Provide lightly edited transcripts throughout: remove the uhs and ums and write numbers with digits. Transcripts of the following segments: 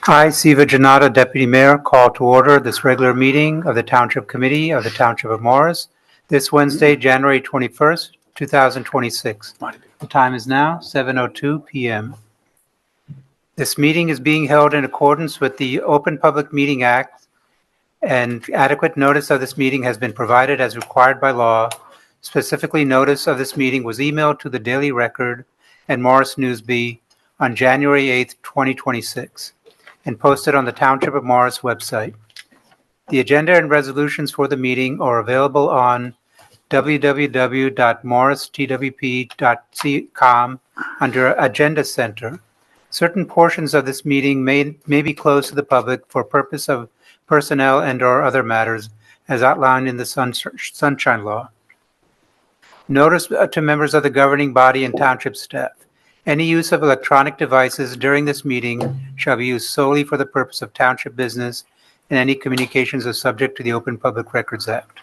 I, Siva Janata, Deputy Mayor, call to order this regular meeting of the Township Committee of the Township of Morris this Wednesday, January 21st, 2026. The time is now 7:02 p.m. This meeting is being held in accordance with the Open Public Meeting Act, and adequate notice of this meeting has been provided as required by law. Specifically, notice of this meeting was emailed to the Daily Record and Morris Newsbee on January 8th, 2026. And posted on the Township of Morris website. The agenda and resolutions for the meeting are available on www.morristwp.com under Agenda Center. Certain portions of this meeting may be closed to the public for purpose of personnel and/or other matters as outlined in the Sunshine Law. Notice to members of the governing body and township staff. Any use of electronic devices during this meeting shall be used solely for the purpose of township business, and any communications are subject to the Open Public Records Act.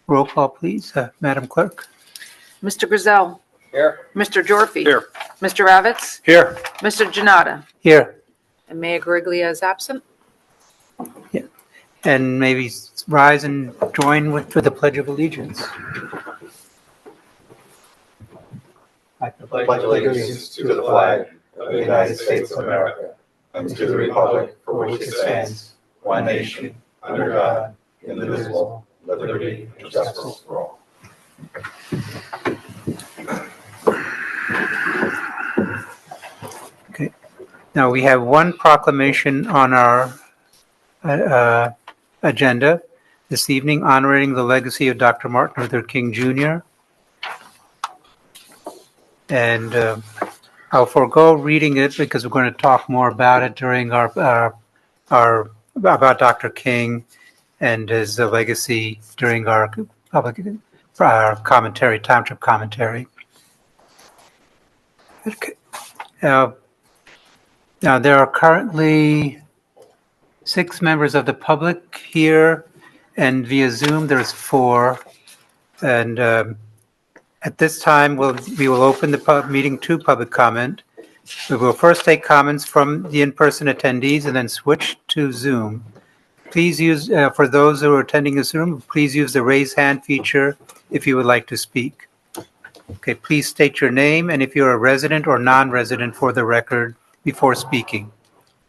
Roll call, please. Madam Clerk. Mr. Griselle. Here. Mr. Jorfi. Here. Mr. Ravitz. Here. Mr. Janata. Here. And Mayor Gariglia is absent. Yeah. And maybe rise and join with the Pledge of Allegiance. I pledge allegiance to the flag of the United States of America and to the republic for which it stands, one nation, under God, indivisible, liberty and justice for all. Okay. Now we have one proclamation on our agenda this evening, honoring the legacy of Dr. Martin Luther King Jr. And I'll forego reading it because we're going to talk more about it during our about Dr. King and his legacy during our commentary, township commentary. Okay. Now there are currently 6 members of the public here, and via Zoom there's 4, and at this time, we will open the meeting to public comment. We will first take comments from the in-person attendees and then switch to Zoom. Please use, for those who are attending Zoom, please use the raise hand feature if you would like to speak. Okay, please state your name and if you're a resident or non-resident for the record before speaking.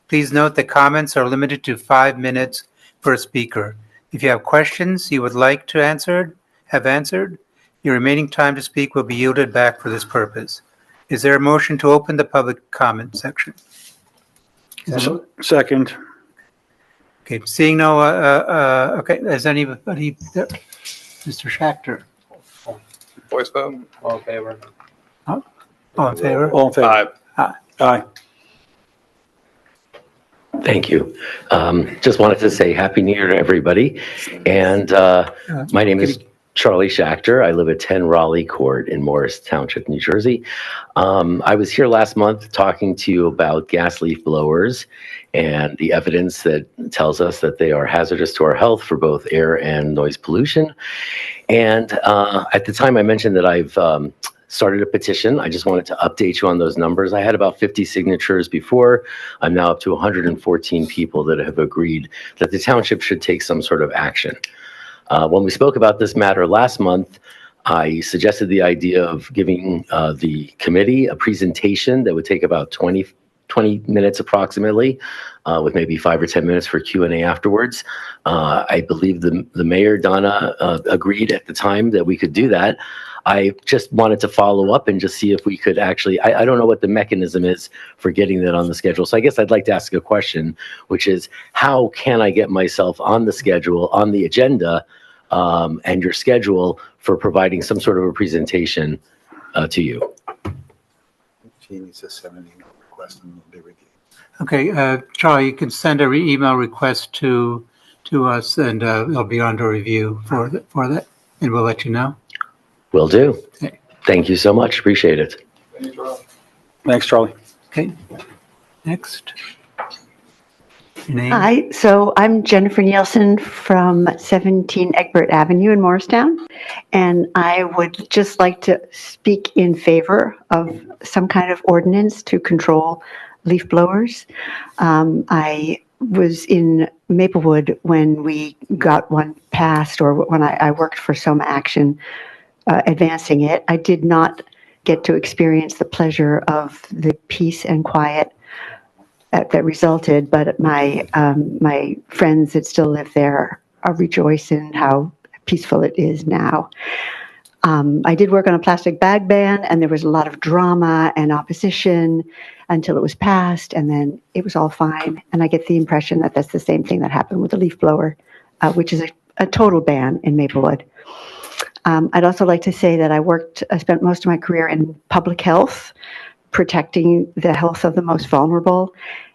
Please note that comments are limited to 5 minutes per speaker. If you have questions you would like to have answered, your remaining time to speak will be yielded back for this purpose. Is there a motion to open the public comment section? Second. Okay, seeing no, okay, is anybody there? Mr. Schachter? Voice vote. All in favor. All in favor? All in favor. Aye. Aye. Thank you. Just wanted to say Happy New Year to everybody. And my name is Charlie Schachter. I live at 10 Raleigh Court in Morris Township, New Jersey. I was here last month talking to you about gas leaf blowers and the evidence that tells us that they are hazardous to our health for both air and noise pollution. And at the time I mentioned that I've started a petition. I just wanted to update you on those numbers. I had about 50 signatures before. I'm now up to 114 people that have agreed that the township should take some sort of action. When we spoke about this matter last month, I suggested the idea of giving the committee a presentation that would take about 20 minutes approximately, with maybe 5 or 10 minutes for Q&A afterwards. I believe the mayor, Donna, agreed at the time that we could do that. I just wanted to follow up and just see if we could actually, I don't know what the mechanism is for getting that on the schedule. So I guess I'd like to ask a question, which is how can I get myself on the schedule, on the agenda, and your schedule for providing some sort of a presentation to you? She needs a 70-minute request and we'll be with you. Okay, Charlie, you can send an email request to us and it'll be under review for that, and we'll let you know. Will do. Okay. Thank you so much. Appreciate it. Thanks, Charlie. Okay, next. Your name? Hi, so I'm Jennifer Nielsen from 17 Egbert Avenue in Morristown, and I would just like to speak in favor of some kind of ordinance to control leaf blowers. I was in Maplewood when we got one passed, or when I worked for Soma Action advancing it. I did not get to experience the pleasure of the peace and quiet that resulted, but my friends that still live there rejoice in how peaceful it is now. I did work on a plastic bag ban, and there was a lot of drama and opposition until it was passed, and then it was all fine. And I get the impression that that's the same thing that happened with the leaf blower, which is a total ban in Maplewood. I'd also like to say that I spent most of my career in public health, protecting the health of the most vulnerable.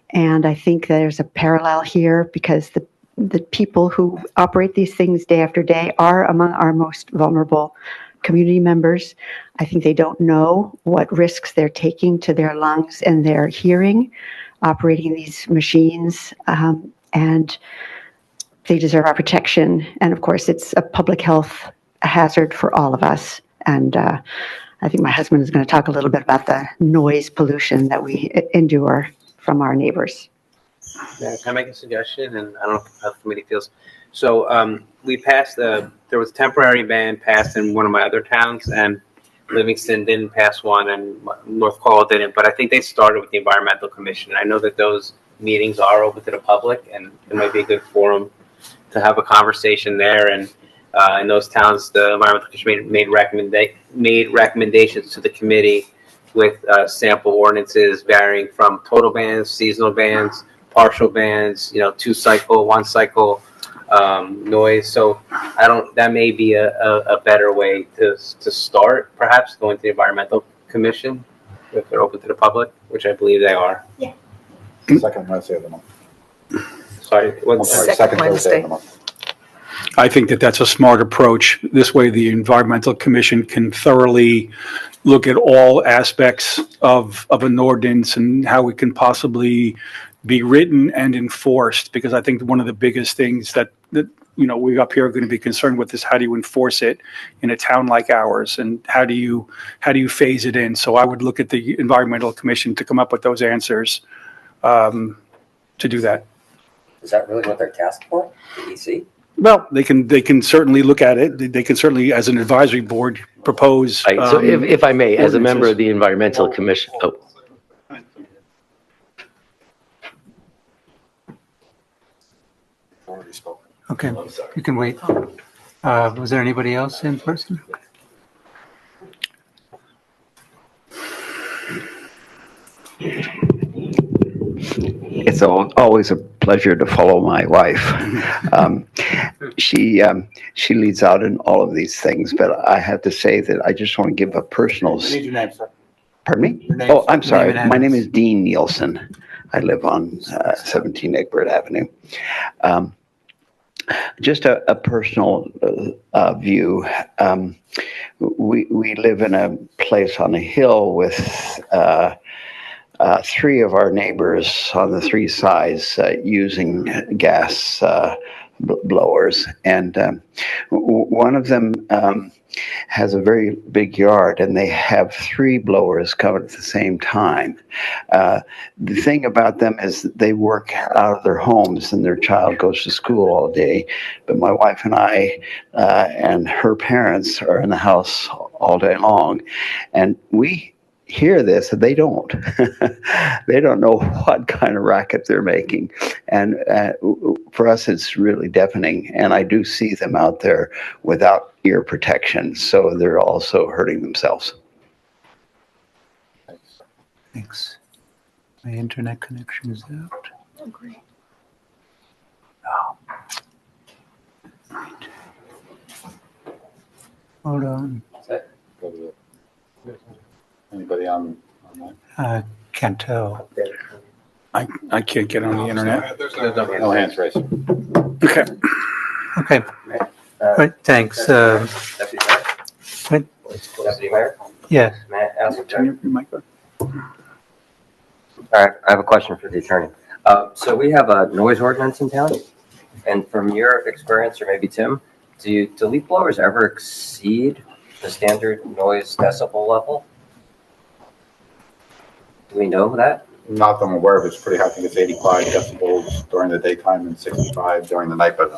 And I think there's a parallel here, because the people who operate these things day after day are among our most vulnerable community members. I think they don't know what risks they're taking to their lungs and their hearing operating these machines, and they deserve our protection. And of course, it's a public health hazard for all of us. And I think my husband is going to talk a little bit about the noise pollution that we endure from our neighbors. Yeah, can I make a suggestion? And I don't know how the committee feels. So we passed there was a temporary ban passed in one of my other towns, and Livingston didn't pass one, and North Carl didn't. But I think they started with the Environmental Commission. I know that those meetings are open to the public, and it might be a good forum to have a conversation there. And in those towns, the Environmental Commission made recommendations to the committee with sample ordinances varying from total bans, seasonal bans, partial bans, 2 cycle, 1 cycle noise. So that may be a better way to start, perhaps going to the Environmental Commission if they're open to the public, which I believe they are. Yeah. Second Wednesday of the month. Sorry, I'm sorry, Second second Thursday Wednesday. of the month. I think that that's a smart approach. This way, the Environmental Commission can thoroughly look at all aspects of an ordinance and how it can possibly be written and enforced. Because I think one of the biggest things that we up here are going to be concerned with is how do you enforce it in a town like ours, and how do you phase it in? So I would look at the Environmental Commission to come up with those answers to do that. Is that really what they're tasked for, the EC? Well, they can certainly look at it. They can certainly, as an advisory board, propose. Right, so if I may, as a member ordinances. of the Environmental Commission, Already spoken. Okay, you can wait. Was there anybody else in person? It's always a pleasure to follow my wife. She leads out in all of these things, but I have to say that I just want to give a personal. Need your name, sir. Pardon me? Your name, Oh, I'm name sorry. and My name address. is Dean Nielsen. I live on 17 Egbert Avenue. Just a personal view. We live in a place on a hill with 3 of our neighbors on the 3 sides using gas blowers, and one of them has a very big yard, and they have 3 blowers coming at the same time. The thing about them is that they work out of their homes, and their child goes to school all day. But my wife and I and her parents are in the house all day long, and we hear this, and they don't. They don't know what kind of racket they're making. And for us, it's really deafening. And I do see them out there without ear protection, so they're also hurting themselves. Thanks. My internet connection is out. Oh, great. Oh. Right. Hold on. Anybody online? Can't tell. I can't get on the internet. No hands raised. Okay. Okay. Right, thanks. Deputy Mayor? What? Deputy Mayor? Yes. May I ask a Turn your mic on. All right, I have a question for the attorney. So we have a noise ordinance in town, and from your experience, or maybe Tim, do leaf blowers ever exceed the standard noise decibel level? Do we know that? Not that I'm aware of, it's pretty high. I think it's 85 decibels during the daytime and 65 during the night. But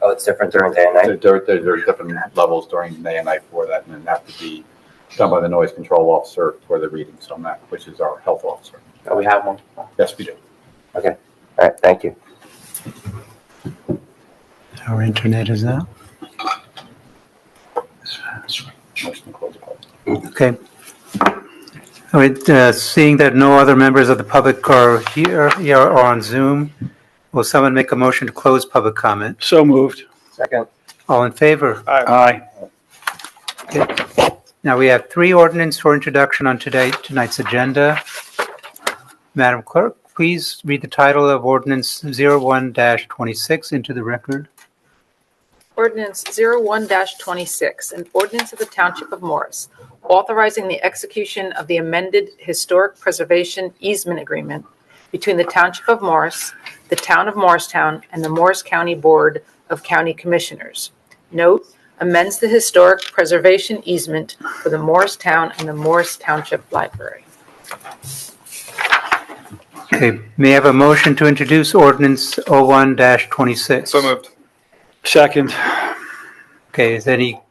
It's different during day and night? There are different levels during day and night for that, and they have to be done by the noise control officer for the readings on that, which is our health officer. Oh, we have one. Yes, we do. Okay, all right, thank you. Our internet is out. Motion to close the public. Okay. All right, seeing that no other members of the public are here or on Zoom, will someone make a motion to close public comment? So moved. Second? All in favor? Aye. Okay. Now we have 3 ordinances for introduction on tonight's agenda. Madam Clerk, please read the title of Ordinance 01-26 into the record. Ordinance 01-26, an ordinance of the Township of Morris, authorizing the execution of the amended Historic Preservation Easement Agreement between the Township of Morris, the Town of Morristown, and the Morris County Board of County Commissioners. Note, amends the Historic Preservation Easement for the Morristown and the Morris Township Library. Okay, may I have a motion to introduce Ordinance 01-26? So moved. Second. Okay, is there any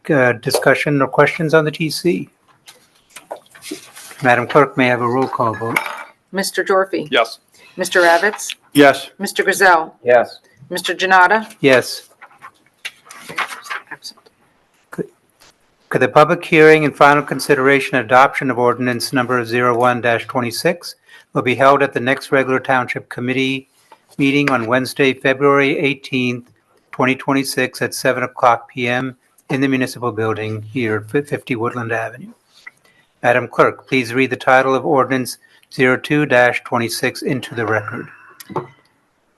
discussion or questions on the TC? Madam Clerk, may I have a roll call vote? Mr. Dorfy? Yes. Mr. Ravitz? Yes. Mr. Griselle? Yes. Mr. Janata? Yes. Absent. Could the public hearing and final consideration and adoption of ordinance number 01-26 will be held at the next regular Township Committee meeting on Wednesday, February 18th, 2026 at 7:00 p.m. in the municipal building here at 50 Woodland Avenue. Madam Clerk, please read the title of ordinance 02-26 into the record.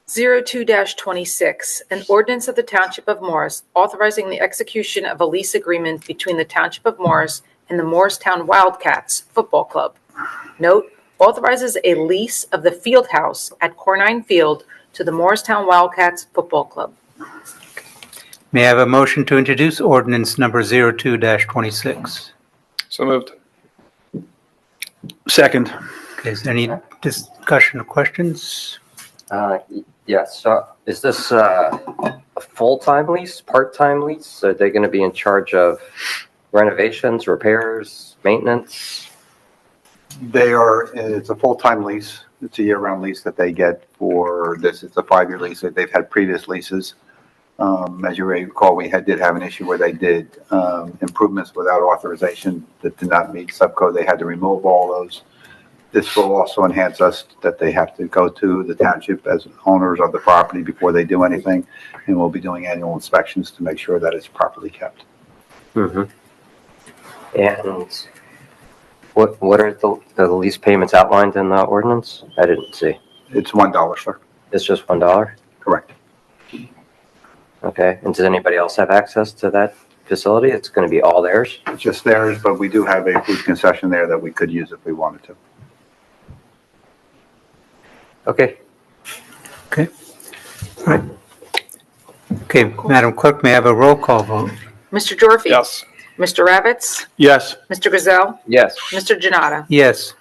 02-26, an ordinance of the Township of Morris authorizing the execution of a lease agreement between the Township of Morris and the Morristown Wildcats Football Club. Note, authorizes a lease of the field house at Cornine Field to the Morristown Wildcats Football Club. May I have a motion to introduce ordinance number 02-26? So moved. Second. Okay, is there any discussion or questions? Yes, so is this a full-time lease, part-time lease? Are they going to be in charge of renovations, repairs, maintenance? It's a full-time lease. It's a year-round lease that they get for this. It's a 5-year lease. They've had previous leases. As you may recall, we did have an issue where they did improvements without authorization that did not meet subcode. They had to remove all those. This will also enhance us that they have to go to the township as owners of the property before they do anything, and we'll be doing annual inspections to make sure that it's properly kept. Mm-hmm. And what are the lease payments outlined in the ordinance? I didn't see. It's $1, sir. It's just $1? Correct. Okay, and does anybody else have access to that facility? It's going to be all theirs? It's just theirs, but we do have a food concession there that we could use if we wanted to. Okay. Okay. All right. Okay, Madam Clerk, may I have a roll call vote? Mr. Dorfy? Yes. Mr. Ravitz? Yes. Mr. Griselle? Yes. Mr. Janata? Yes.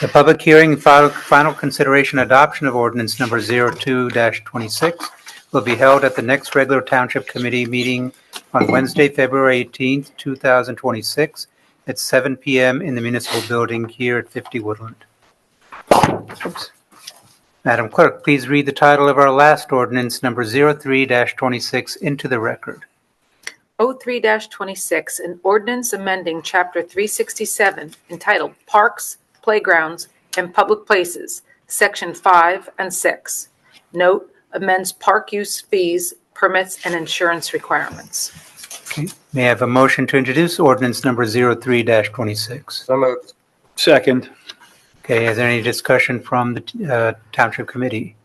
The public hearing and final consideration adoption of ordinance number 02-26 will be held at the next regular Township Committee meeting on Wednesday, February 18th, 2026 at 7 p.m. in the municipal building here at 50 Woodland. Oops. Madam Clerk, please read the title of our last ordinance, number 03-26, into the record. 03-26, an ordinance amending Chapter 367 entitled Parks, Playgrounds, and Public Places, Section 5 and 6. Note, amends park use fees, permits, and insurance requirements. Okay. May I have a motion to introduce ordinance number 03-26? So moved. Second. Okay, is there any discussion from the Township Committee?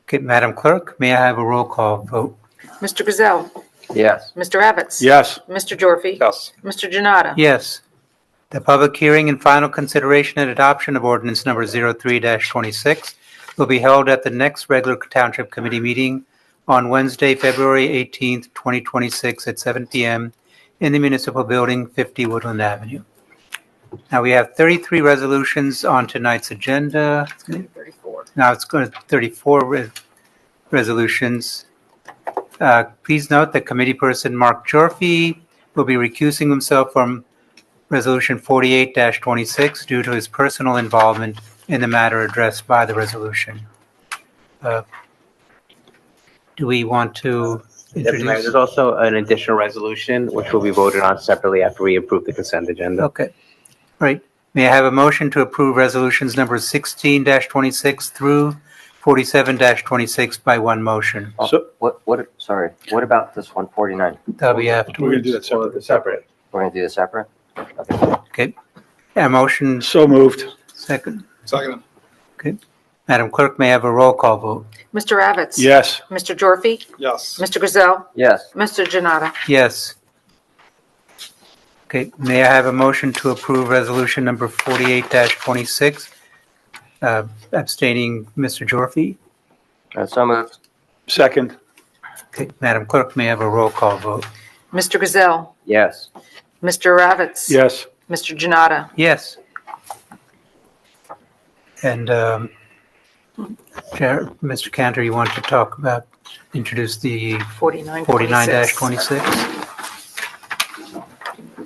Okay, Madam Clerk, may I have a roll call vote? Mr. Griselle? Yes. Mr. Ravitz? Yes. Mr. Dorfy? Yes. Mr. Janata? Yes. The public hearing and final consideration and adoption of ordinance number 03-26 will be held at the next regular Township Committee meeting on Wednesday, February 18th, 2026 at 7 p.m. in the municipal building, 50 Woodland Avenue. Now we have 33 resolutions on tonight's agenda. 34. Now it's going to 34 resolutions. Please note that committee person Mark Jorfy will be recusing himself from Resolution 48-26 due to his personal involvement in the matter addressed by the resolution. Do we want to Yes, Mayor, introduce? there's also an additional resolution which will be voted on separately after we approve the consent agenda. Okay. Right. May I have a motion to approve resolutions numbers 16-26 through 47-26 by one motion? So Sorry, what about this 149? That'll be we're going to afterwards. do that separate. We're going to do this separate? Okay. A motion So moved. second. Second. Madam Clerk, may I have a roll call vote? Mr. Ravitz? Yes. Mr. Jorfy? Yes. Mr. Gazelle? Yes. Mr. Janata? Yes. Okay. May I have a motion to approve resolution number 48-26? Abstaining, Mr. Jorfy? So moved. Second. Okay. Madam Clerk, may I have a roll call vote? Mr. Gazelle? Yes. Mr. Ravitz? Yes. Mr. Janata? Yes. And Mr. Cantor, you want to introduce the 49-26. 49-26?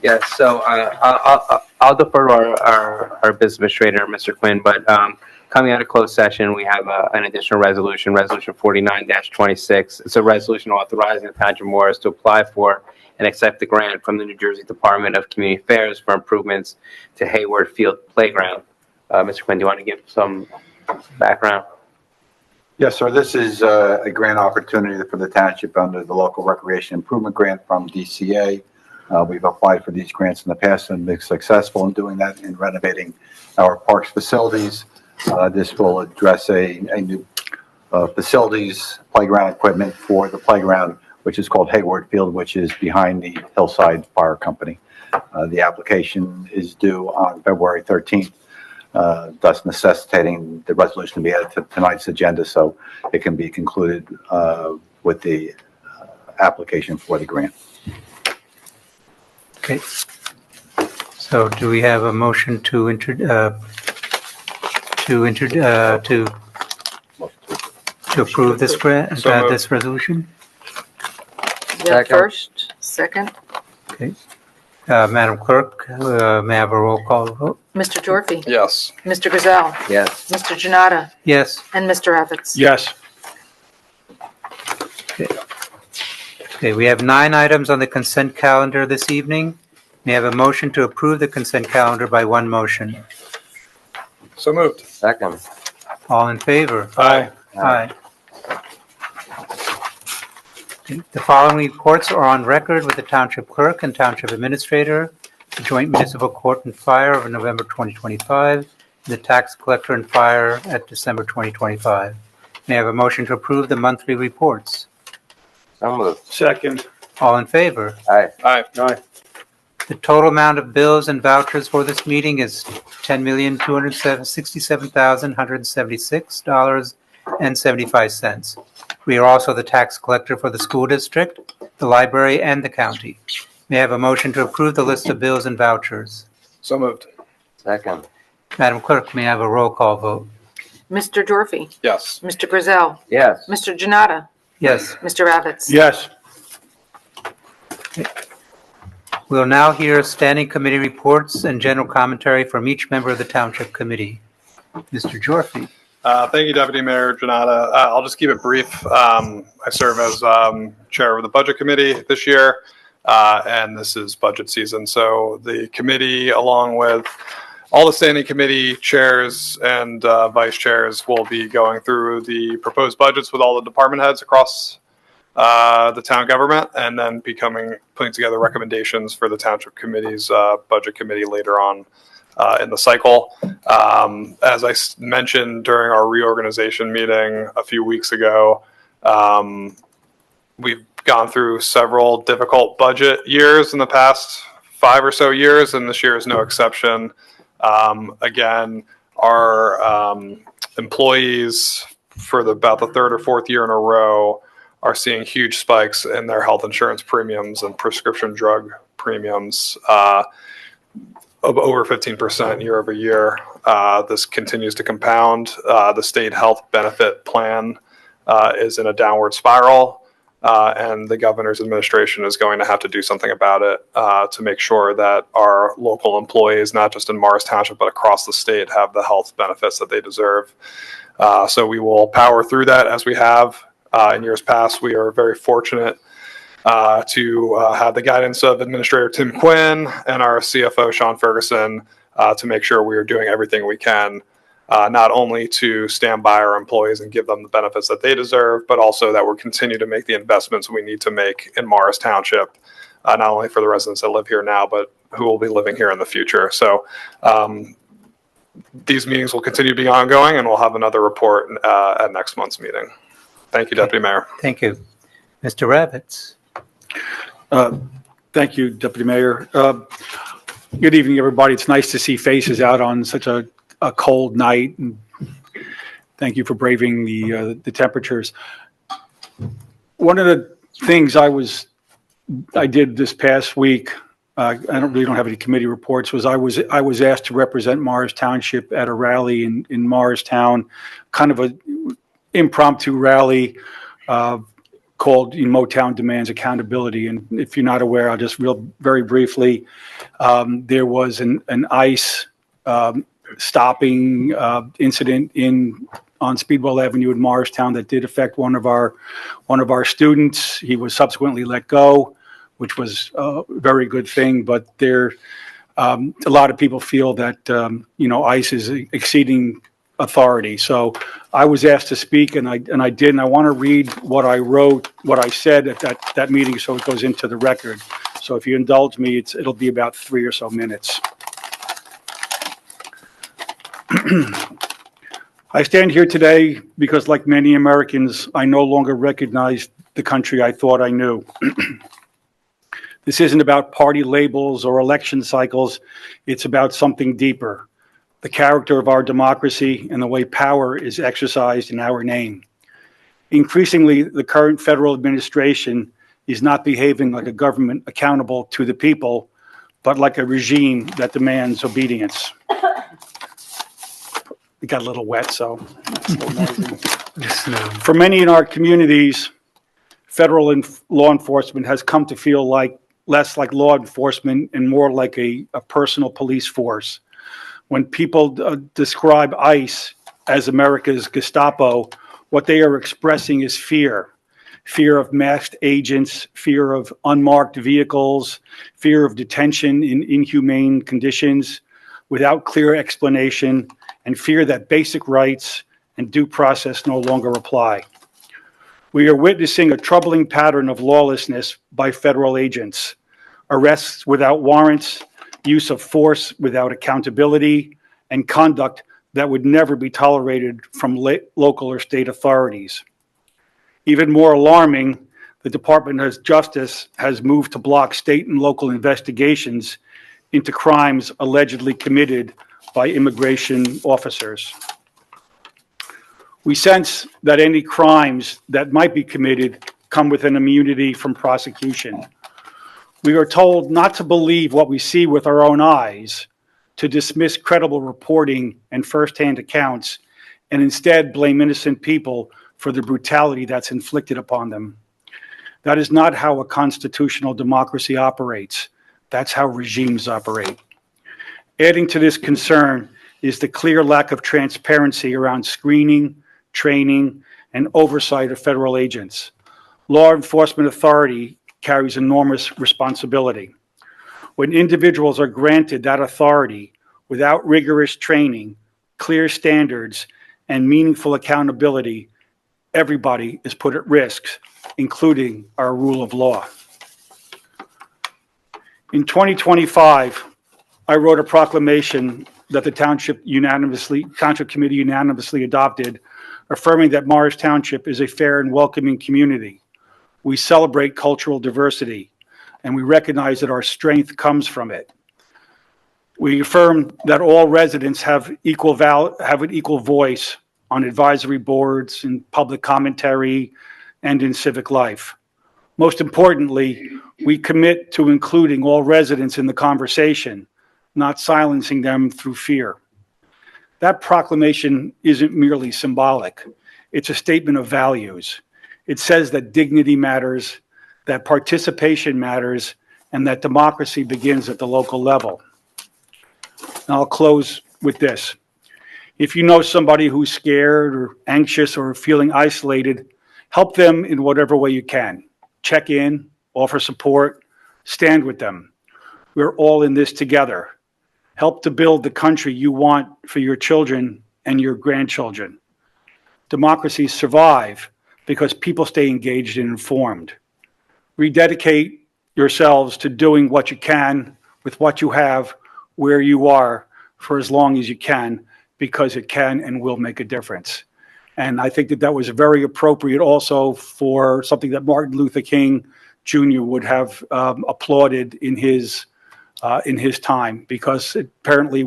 Yes, so I'll defer to our business administrator, Mr. Quinn, but coming out of closed session, we have an additional resolution, Resolution 49-26. It's a resolution authorizing the Township of Morris to apply for and accept the grant from the New Jersey Department of Community Affairs for improvements to Hayward Field Playground. Mr. Quinn, do you want to give some background? Yes, sir. This is a grant opportunity for the township under the local recreation improvement grant from DCA. We've applied for these grants in the past and been successful in doing that in renovating our parks facilities. This will address a new facilities, playground equipment for the playground, which is called Hayward Field, which is behind the Hillside Fire Company. The application is due on February 13th, thus necessitating the resolution to be added to tonight's agenda so it can be concluded with the application for the grant. Okay. So do we have a motion to approve this grant, this resolution? Yeah, Second. first, second. Okay. Madam Clerk, may I have a roll call vote? Mr. Jorfy? Yes. Mr. Gazelle? Yes. Mr. Janata? Yes. And Mr. Ravitz? Yes. Okay, we have 9 items on the consent calendar this evening. May I have a motion to approve the consent calendar by one motion? So moved. Second. All in favor? Aye. Aye. Okay, the following reports are on record with the Township Clerk and Township Administrator, the Joint Municipal Court and Fire of November 2025, the Tax Collector and Fire at December 2025. May I have a motion to approve the monthly reports? So moved. Second. All in favor? Aye. Aye. Aye. The total amount of bills and vouchers for this meeting is $10,267,176.75. We are also the tax collector for the school district, the library, and the county. May I have a motion to approve the list of bills and vouchers? So moved. Second. Madam Clerk, may I have a roll call vote? Mr. Jorfy? Yes. Mr. Gazelle? Yes. Mr. Janata? Yes. Mr. Ravitz? Yes. We'll now hear standing committee reports and general commentary from each member of the Township Committee. Mr. Jorfy. Thank you, Deputy Mayor Janata. I'll just keep it brief. I serve as chair of the Budget Committee this year, and this is budget season. So the committee, along with all the standing committee chairs and vice chairs, will be going through the proposed budgets with all the department heads across the town government, and then putting together recommendations for the Township Committee's Budget Committee later on in the cycle. As I mentioned during our reorganization meeting a few weeks ago, we've gone through several difficult budget years in the past 5 or so years, and this year is no exception. Again, our employees for about the 3rd or 4th year in a row are seeing huge spikes in their health insurance premiums and prescription drug premiums. of over 15% year over year. This continues to compound. The state health benefit plan is in a downward spiral, and the governor's administration is going to have to do something about it to make sure that our local employees, not just in Morris Township, but across the state, have the health benefits that they deserve. So we will power through that as we have in years past. We are very fortunate to have the guidance of Administrator Tim Quinn and our CFO, Sean Ferguson, to make sure we are doing everything we can, not only to stand by our employees and give them the benefits that they deserve, but also that we'll continue to make the investments we need to make in Morris Township, not only for the residents that live here now, but who will be living here in the future. So these meetings will continue to be ongoing, and we'll have another report at next month's meeting. Thank you, Deputy Mayor. Thank you. Mr. Ravitz. Thank you, Deputy Mayor. Good evening, everybody. It's nice to see faces out on such a cold night. And thank you for braving the temperatures. One of the things I did this past week, I don't have any committee reports, was I was asked to represent Morris Township at a rally in Morristown, kind of a impromptu rally called Motown Demands Accountability. And if you're not aware, I'll just very briefly, there was an ICE stopping incident on Speedwell Avenue in Morristown that did affect one of our students. He was subsequently let go, which was a very good thing. But a lot of people feel that ICE is exceeding authority. So I was asked to speak, and I did. And I want to read what I wrote, what I said at that meeting, so it goes into the record. So if you indulge me, it'll be about 3 or so minutes. I stand here today because, like many Americans, I no longer recognize the country I thought I knew. This isn't about party labels or election cycles. It's about something deeper: the character of our democracy and the way power is exercised in our name. Increasingly, the current federal administration is not behaving like a government accountable to the people, but like a regime that demands obedience. It got a little wet, so it's a little noisy. For many in our communities, federal law enforcement has come to feel less like law enforcement and more like a personal police force. When people describe ICE as America's Gestapo, what they are expressing is fear. Fear of masked agents, fear of unmarked vehicles, fear of detention in inhumane conditions without clear explanation, and fear that basic rights and due process no longer apply. We are witnessing a troubling pattern of lawlessness by federal agents: arrests without warrants, use of force without accountability, and conduct that would never be tolerated from local or state authorities. Even more alarming, the Department of Justice has moved to block state and local investigations into crimes allegedly committed by immigration officers. We sense that any crimes that might be committed come with an immunity from prosecution. We are told not to believe what we see with our own eyes, to dismiss credible reporting and firsthand accounts, and instead blame innocent people for the brutality that's inflicted upon them. That is not how a constitutional democracy operates. That's how regimes operate. Adding to this concern is the clear lack of transparency around screening, training, and oversight of federal agents. Law enforcement authority carries enormous responsibility. When individuals are granted that authority without rigorous training, clear standards, and meaningful accountability, everybody is put at risk, including our rule of law. In 2025, I wrote a proclamation that the Township Committee unanimously adopted, affirming that Morris Township is a fair and welcoming community. We celebrate cultural diversity, and we recognize that our strength comes from it. We affirm that all residents have an equal voice on advisory boards, in public commentary, and in civic life. Most importantly, we commit to including all residents in the conversation, not silencing them through fear. That proclamation isn't merely symbolic. It's a statement of values. It says that dignity matters, that participation matters, and that democracy begins at the local level. And I'll close with this. If you know somebody who's scared or anxious or feeling isolated, help them in whatever way you can. Check in, offer support, stand with them. We're all in this together. Help to build the country you want for your children and your grandchildren. Democracies survive because people stay engaged and informed. Rededicate yourselves to doing what you can with what you have, where you are, for as long as you can, because it can and will make a difference. And I think that that was very appropriate also for something that Martin Luther King Jr. would have applauded in his time, because apparently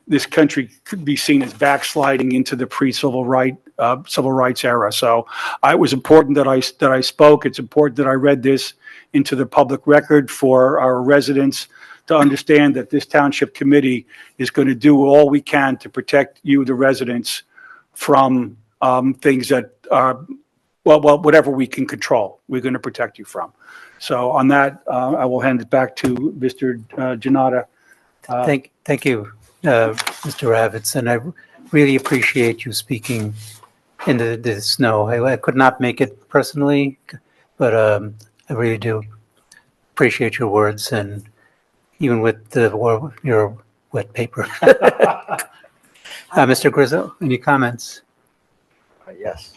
this country could be seen as backsliding into the pre-civil rights era. So it was important that I spoke. It's important that I read this into the public record for our residents to understand that this township committee is going to do all we can to protect you, the residents, from things that are, well, whatever we can control, we're going to protect you from. So on that, I will hand it back to Mr. Janata. Thank you, Mr. Ravitz, and I really appreciate you speaking in the snow. I could not make it personally, but I really do appreciate your words, and even with your wet paper. Mr. Grizzle, any comments? Yes.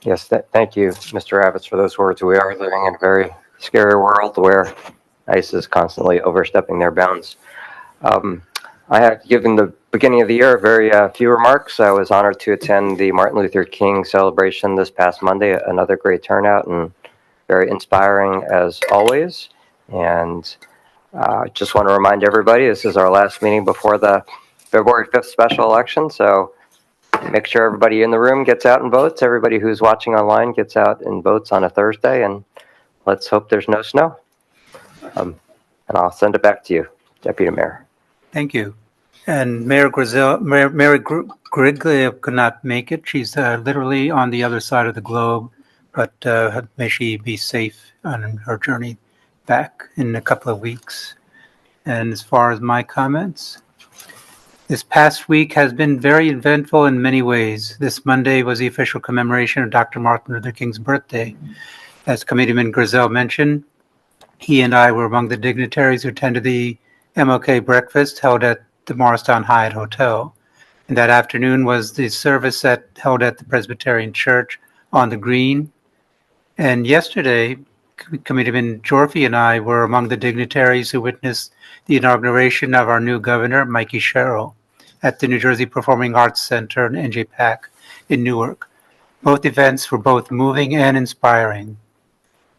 Yes, thank you, Mr. Ravitz, for those words. We are living in a very scary world where ICE is constantly overstepping their bounds. I have given the beginning of the year very few remarks. I was honored to attend the Martin Luther King celebration this past Monday, another great turnout and very inspiring as always. And just want to remind everybody, this is our last meeting before the February 5th special election. So make sure everybody in the room gets out and votes. Everybody who's watching online gets out and votes on a Thursday. And let's hope there's no snow. And I'll send it back to you, Deputy Mayor. Thank you. And Mayor Mary Griglia could not make it. She's literally on the other side of the globe, but may she be safe on her journey back in a couple of weeks. And as far as my comments, this past week has been very eventful in many ways. This Monday was the official commemoration of Dr. Martin Luther King's birthday. As Committeeman Grizel mentioned, he and I were among the dignitaries who attended the MLK breakfast held at the Morristown Hyatt Hotel. And that afternoon was the service held at the Presbyterian Church on the Green. And yesterday, Committeeman Jorfy and I were among the dignitaries who witnessed the inauguration of our new governor, Mikey Sherrill, at the New Jersey Performing Arts Center in NJPAC in Newark. Both events were both moving and inspiring.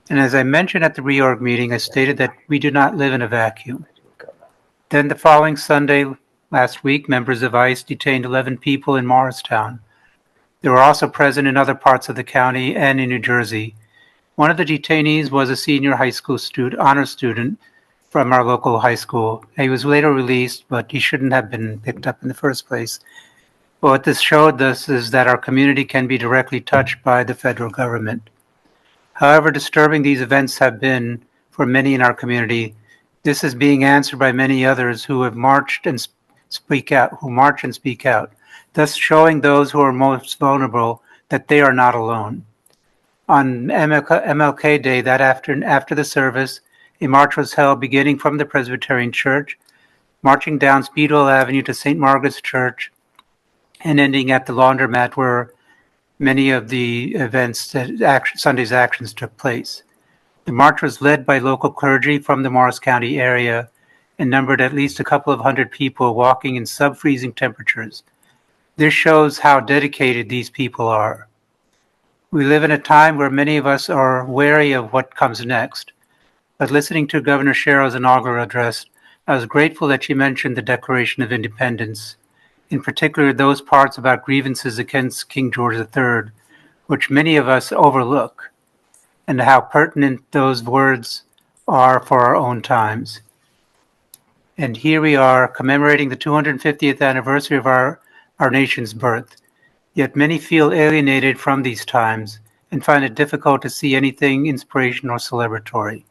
And as I mentioned at the reorg meeting, I stated that we do not live in a vacuum. Then the following Sunday, last week, members of ICE detained 11 people in Morristown. They were also present in other parts of the county and in New Jersey. One of the detainees was a senior high school honor student from our local high school. He was later released, but he shouldn't have been picked up in the first place. But what this showed us is that our community can be directly touched by the federal government. However disturbing these events have been for many in our community, this is being answered by many others who have marched and speak out, thus showing those who are most vulnerable that they are not alone. On MLK Day, that after the service, a march was held beginning from the Presbyterian Church, marching down Speedwell Avenue to St. Margaret's Church, and ending at the laundromat where many of the Sunday's actions took place. The march was led by local clergy from the Morris County area and numbered at least a couple of hundred people walking in sub-freezing temperatures. This shows how dedicated these people are. We live in a time where many of us are wary of what comes next, but listening to Governor Sherrill's inaugural address, I was grateful that she mentioned the Declaration of Independence, in particular those parts about grievances against King George III, which many of us overlook, and how pertinent those words are for our own times. And here we are commemorating the 250th anniversary of our nation's birth. Yet many feel alienated from these times and find it difficult to see anything inspirational or celebratory.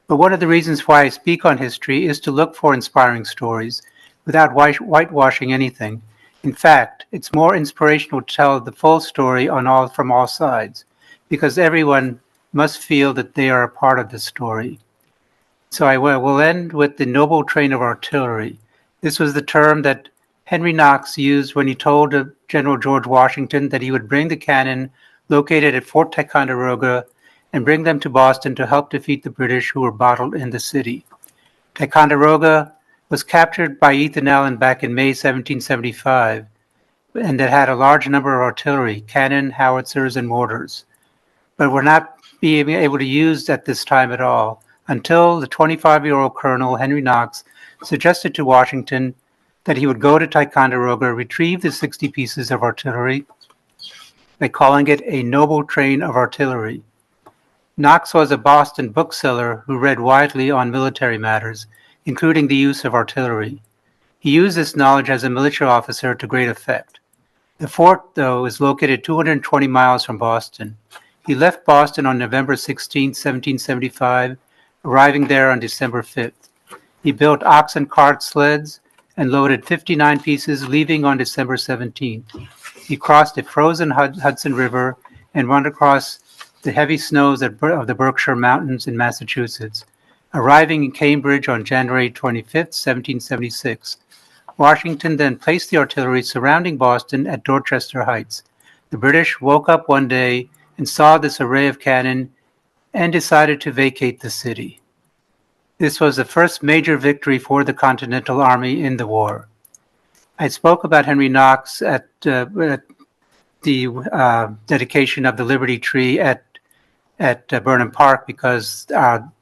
But one of the reasons why I speak on history is to look for inspiring stories without whitewashing anything. In fact, it's more inspirational to tell the full story from all sides, because everyone must feel that they are a part of the story. So I will end with the noble train of artillery. This was the term that Henry Knox used when he told General George Washington that he would bring the cannon located at Fort Ticonderoga and bring them to Boston to help defeat the British who were bottled in the city. Ticonderoga was captured by Ethan Allen back in May 1775, and it had a large number of artillery, cannon, howitzers, and mortars, but were not being able to use at this time at all, until the 25-year-old Colonel Henry Knox suggested to Washington that he would go to Ticonderoga, retrieve the 60 pieces of artillery by calling it a noble train of artillery. Knox was a Boston bookseller who read widely on military matters, including the use of artillery. He used this knowledge as a militia officer to great effect. The fort, though, is located 220 miles from Boston. He left Boston on November 16, 1775, arriving there on December 5th. He built ox and cart sleds and loaded 59 pieces, leaving on December 17th. He crossed the frozen Hudson River and went across the heavy snows of the Berkshire Mountains in Massachusetts, arriving in Cambridge on January 25th, 1776. Washington then placed the artillery surrounding Boston at Dorchester Heights. The British woke up one day and saw this array of cannon and decided to vacate the city. This was the first major victory for the Continental Army in the war. I spoke about Henry Knox at the dedication of the Liberty Tree at Burnham Park because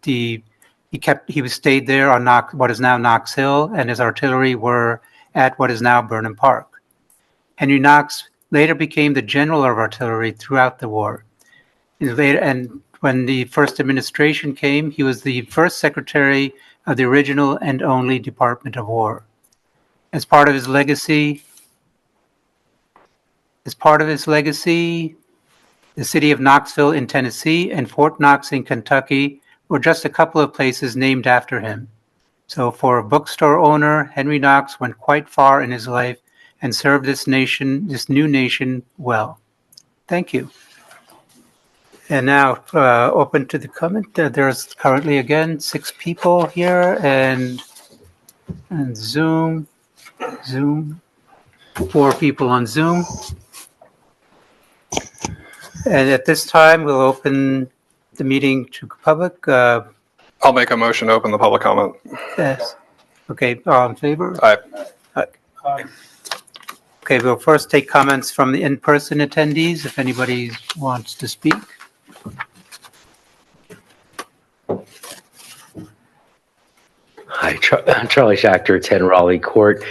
he stayed there on what is now Knox Hill, and his artillery were at what is now Burnham Park. Henry Knox later became the general of artillery throughout the war. And when the first administration came, he was the first secretary of the original and only Department of War. As part of his legacy, the city of Knoxville in Tennessee and Fort Knox in Kentucky were just a couple of places named after him. So for a bookstore owner, Henry Knox went quite far in his life and served this new nation well. Thank you. And now open to the comment. There's currently, again, 6 people here and Zoom, 4 people on Zoom. And at this time, we'll open the meeting to public. I'll make a motion to open the public comment. Yes. Okay, all in favor? Aye. Okay, we'll first take comments from the in-person attendees, if anybody wants to speak. Hi, Charlie Schachter, 10 Raleigh Court.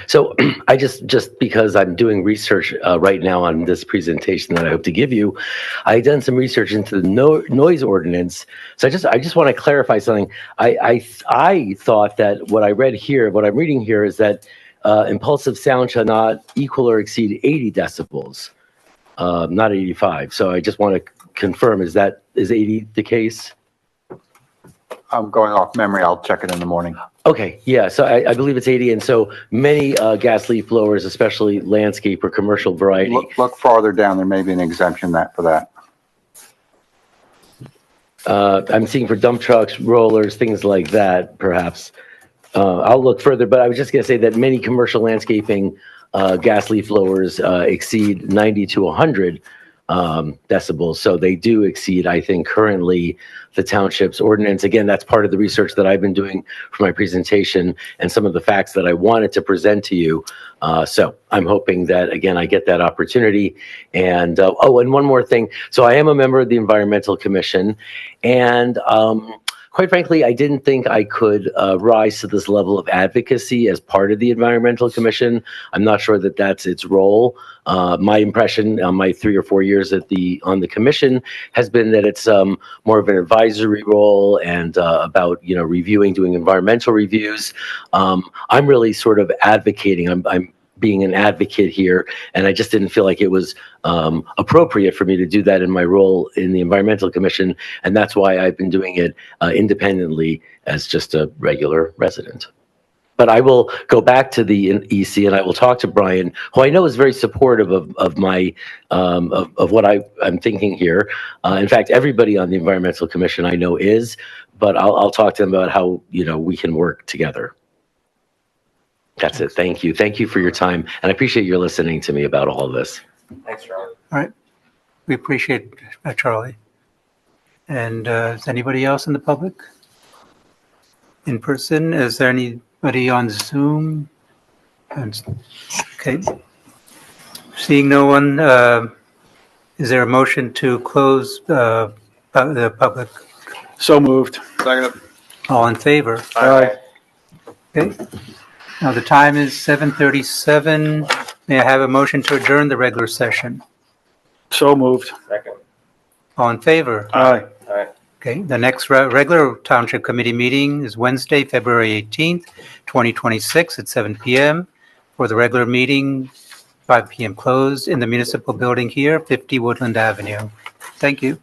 So I just because I'm doing research right now on this presentation that I hope to give you, I've done some research into the noise ordinance. So I just want to clarify something. I thought that what I'm reading here is that impulsive sound shall not equal or exceed 80 decibels, not 85. So I just want to confirm, is 80 the case? I'm going off memory. I'll check it in the morning. Okay, yeah, so I believe it's 80, and so many gas leaf blowers, especially landscape or commercial variety. Look farther down. There may be an exemption for that. I'm seeing for dump trucks, rollers, things like that, perhaps. I'll look further, but I was just going to say that many commercial landscaping gas leaf blowers exceed 90 to 100 decibels. So they do exceed, I think, currently the township's ordinance. Again, that's part of the research that I've been doing for my presentation and some of the facts that I wanted to present to you. So I'm hoping that, again, I get that opportunity. And, and one more thing. So I am a member of the Environmental Commission, and quite frankly, I didn't think I could rise to this level of advocacy as part of the Environmental Commission. I'm not sure that that's its role. My impression on my 3 or 4 years on the commission has been that it's more of an advisory role and about reviewing, doing environmental reviews. I'm really sort of advocating. I'm being an advocate here, and I just didn't feel like it was appropriate for me to do that in my role in the Environmental Commission, and that's why I've been doing it independently as just a regular resident. But I will go back to the EC and I will talk to Brian, who I know is very supportive of my of what I'm thinking here. In fact, everybody on the Environmental Commission I know is, but I'll talk to them about how we can work together. That's it. Thank you. Thank you for your time, and I appreciate your listening to me about all of this. Thanks, Charlie. All right. We appreciate Charlie. And is anybody else in the public? In person? Is there anybody on Zoom? Okay. Seeing no one, is there a motion to close the public? So moved. Second. All in favor? Aye. Okay. Now the time is 7:37. May I have a motion to adjourn the regular session? So moved. Second. All in favor? Aye. All right. Okay, the next regular Township Committee meeting is Wednesday, February 18th, 2026 at 7 p.m. For the regular meeting, 5 p.m. closed in the municipal building here, 50 Woodland Avenue. Thank you.